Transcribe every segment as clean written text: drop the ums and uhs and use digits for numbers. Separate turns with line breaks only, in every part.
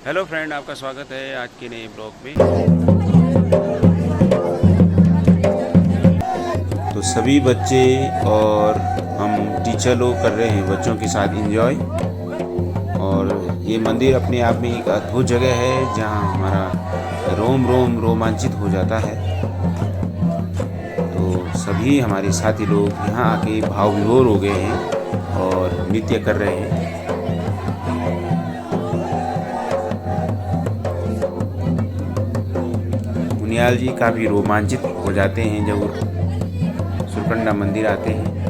Hello friend, आपका स्वागत है आज के नए ब्लॉग में। तो सभी बच्चे और हम टीचर लोग कर रहे हैं बच्चों के साथ एंजॉय। और ये मंदिर अपने आप में एक अद्भुत जगह है जहां हमारा रोम रोम रोमांचित हो जाता है। तो सभी हमारे साथी लोग यहाँ आके भाव विभोर हो गए हैं और नृत्य कर रहे हैं। मुनियाल जी काफ़ी रोमांचित हो जाते हैं जब सुरकंडा मंदिर आते हैं,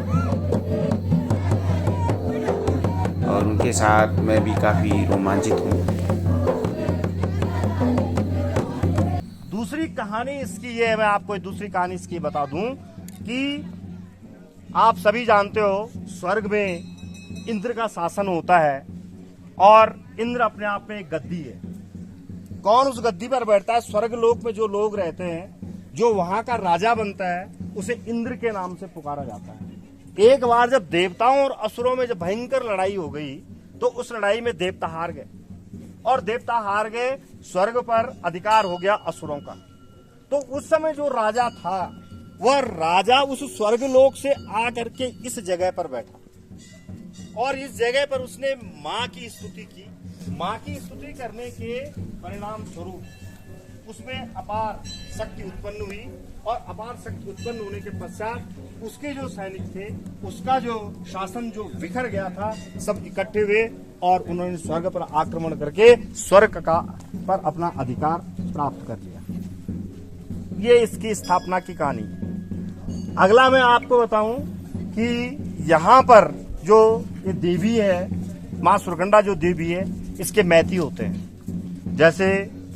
और उनके साथ मैं भी काफ़ी रोमांचित हूँ।
दूसरी कहानी इसकी ये है, मैं आपको दूसरी कहानी इसकी बता दूं कि आप सभी जानते हो स्वर्ग में इंद्र का शासन होता है और इंद्र अपने आप में एक गद्दी है। कौन उस गद्दी पर बैठता है? स्वर्ग लोक में जो लोग रहते हैं, जो वहां का राजा बनता है, उसे इंद्र के नाम से पुकारा जाता है। एक बार जब देवताओं और असुरों में जब भयंकर लड़ाई हो गई तो उस लड़ाई में देवता हार गए और देवता हार गए, स्वर्ग पर अधिकार हो गया असुरों का। तो उस समय जो राजा था वह राजा उस स्वर्ग लोक से आकर के इस जगह पर बैठा और इस जगह पर उसने माँ की स्तुति की। माँ की स्तुति करने के परिणाम स्वरूप उसमें अपार शक्ति उत्पन्न हुई और अपार शक्ति उत्पन्न होने के पश्चात उसके जो सैनिक थे, उसका जो शासन जो बिखर गया था, सब इकट्ठे हुए और उन्होंने स्वर्ग पर आक्रमण करके स्वर्ग का पर अपना अधिकार प्राप्त कर लिया। ये इसकी स्थापना की कहानी। अगला मैं आपको बताऊं कि यहाँ पर जो ये देवी है, माँ सुरकंडा जो देवी है, इसके मैती होते हैं। जैसे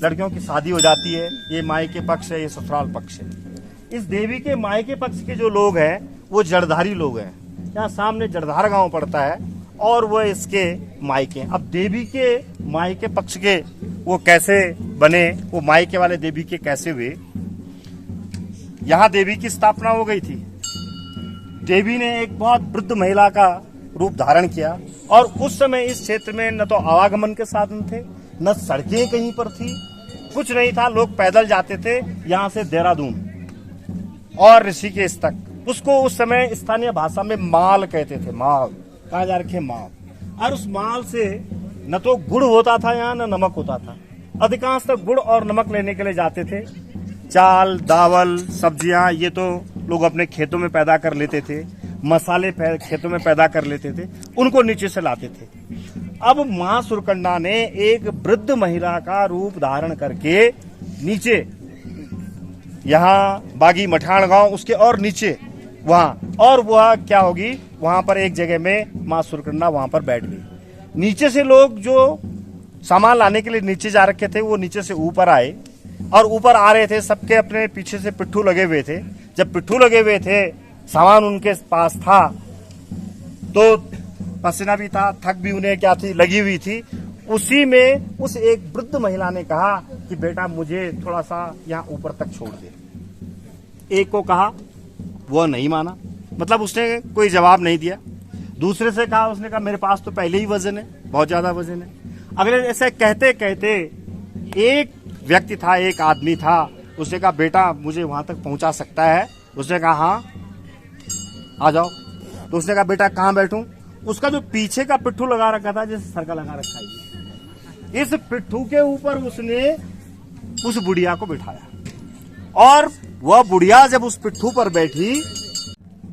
लड़कियों की शादी हो जाती है, ये मायके पक्ष है, ये ससुराल पक्ष है। इस देवी के मायके पक्ष के जो लोग हैं वो जड़धारी लोग हैं। यहाँ सामने जड़धार गांव पड़ता है और वह इसके मायके। अब देवी के मायके पक्ष के वो कैसे बने, वो मायके वाले देवी के कैसे हुए? यहाँ देवी की स्थापना हो गई थी। देवी ने एक बहुत वृद्ध महिला का रूप धारण किया और उस समय इस क्षेत्र में न तो आवागमन के साधन थे, न सड़कें कहीं पर थी, कुछ नहीं था। लोग पैदल जाते थे यहाँ से देहरादून और ऋषिकेश तक। उसको उस समय स्थानीय भाषा में माल कहते थे। माल कहा जा रखे माल। और उस माल से न तो गुड़ होता था यहाँ, न नमक होता था। अधिकांश तक गुड़ और नमक लेने के लिए जाते थे। चाल, दावल, सब्जियां ये तो लोग अपने खेतों में पैदा कर लेते थे। मसाले खेतों में पैदा कर लेते थे, उनको नीचे से लाते थे। अब माँ सुरकंडा ने एक वृद्ध महिला का रूप धारण करके नीचे, यहाँ बागी मठान गांव उसके और नीचे वहां, और वह क्या होगी, वहां पर एक जगह में माँ सुरकंडा वहां पर बैठ गई। नीचे से लोग जो सामान लाने के लिए नीचे जा रखे थे वो नीचे से ऊपर आए और ऊपर आ रहे थे। सबके अपने पीछे से पिट्ठू लगे हुए थे। जब पिट्ठू लगे हुए थे, सामान उनके पास था, तो पसीना भी था, थक भी उन्हें क्या थी, लगी हुई थी। उसी में उस एक वृद्ध महिला ने कहा कि बेटा मुझे थोड़ा सा यहाँ ऊपर तक छोड़ दे। एक को कहा, वह नहीं माना, मतलब उसने कोई जवाब नहीं दिया। दूसरे से कहा, उसने कहा मेरे पास तो पहले ही वजन है, बहुत ज्यादा वजन है। अगले ऐसे कहते कहते एक व्यक्ति था, एक आदमी था, उसने कहा बेटा मुझे वहां तक पहुंचा सकता है? उसने कहा हाँ आ जाओ। तो उसने कहा बेटा कहाँ बैठूं? उसका जो पीछे का पिट्ठू लगा रखा था, जैसे सरका लगा रखा है, इस पिट्ठू के ऊपर उसने उस बुढ़िया को बिठाया और वह बुढ़िया जब उस पिट्ठू पर बैठी,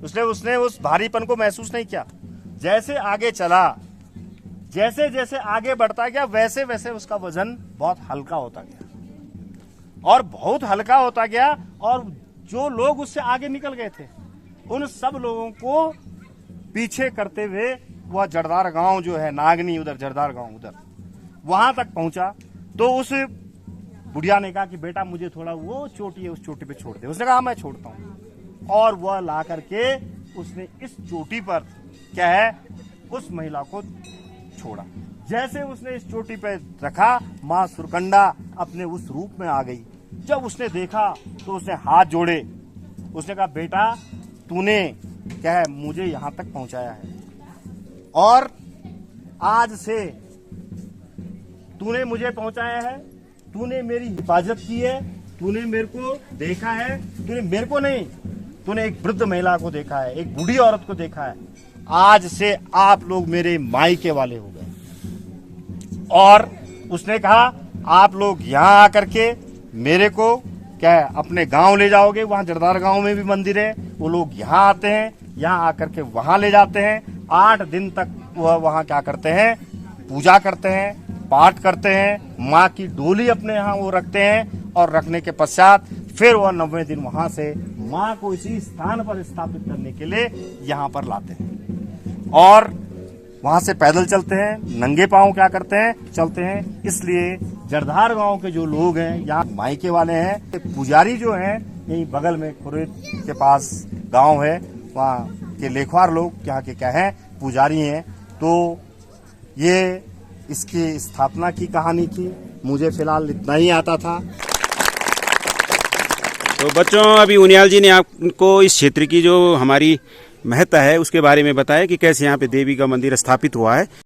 उसने उस भारीपन को महसूस नहीं किया। जैसे आगे चला, जैसे जैसे आगे बढ़ता गया, वैसे वैसे उसका वजन बहुत हल्का होता गया और बहुत हल्का होता गया। और जो लोग उससे आगे निकल गए थे, उन सब लोगों को पीछे करते हुए वह जड़धार गांव जो है, नागनी उधर, जड़धार गांव उधर, वहां तक पहुंचा। तो उस बुढ़िया ने कहा कि बेटा मुझे थोड़ा वो चोटी है, उस चोटी पे छोड़ दे। उसने कहा मैं छोड़ता हूं। और वह ला करके उसने इस चोटी पर क्या है, उस महिला को छोड़ा। जैसे उसने इस चोटी पे रखा, माँ सुरकंडा अपने उस रूप में आ गई। जब उसने देखा तो उसने हाथ जोड़े। उसने कहा बेटा तूने क्या है, मुझे यहां तक पहुंचाया है और आज से तूने मुझे पहुंचाया है, तूने मेरी हिफाजत की है, तूने मेरे को देखा है, तूने मेरे को नहीं, तूने एक वृद्ध महिला को देखा है, एक बूढ़ी औरत को देखा है। आज से आप लोग मेरे मायके वाले हो गए। और उसने कहा आप लोग यहाँ आकर के मेरे को क्या अपने गांव ले जाओगे। वहां जरदार गांव में भी मंदिर है, वो लोग यहाँ आते हैं, यहाँ आकर के वहां ले जाते हैं। 8 दिन तक वह वहां क्या करते हैं, पूजा करते हैं, पाठ करते हैं, माँ की डोली अपने यहाँ वो रखते हैं और रखने के पश्चात फिर वह 90वें दिन वहां से माँ को इसी स्थान पर स्थापित करने के लिए यहाँ पर लाते हैं और वहां से पैदल चलते हैं, नंगे पांव क्या करते हैं, चलते हैं। इसलिए जरधार गांव के जो लोग हैं, यहाँ मायके वाले हैं, पुजारी जो हैं, यही बगल में खुरेद के पास गांव है, वहाँ के लेखवार लोग यहाँ के क्या हैं, पुजारी हैं। तो ये इसकी स्थापना की कहानी थी। मुझे फिलहाल इतना ही आता था।
तो बच्चों, अभी उनियाल जी ने आपको इस क्षेत्र की जो हमारी महत्ता है उसके बारे में बताया कि कैसे यहाँ पे देवी का मंदिर स्थापित हुआ है।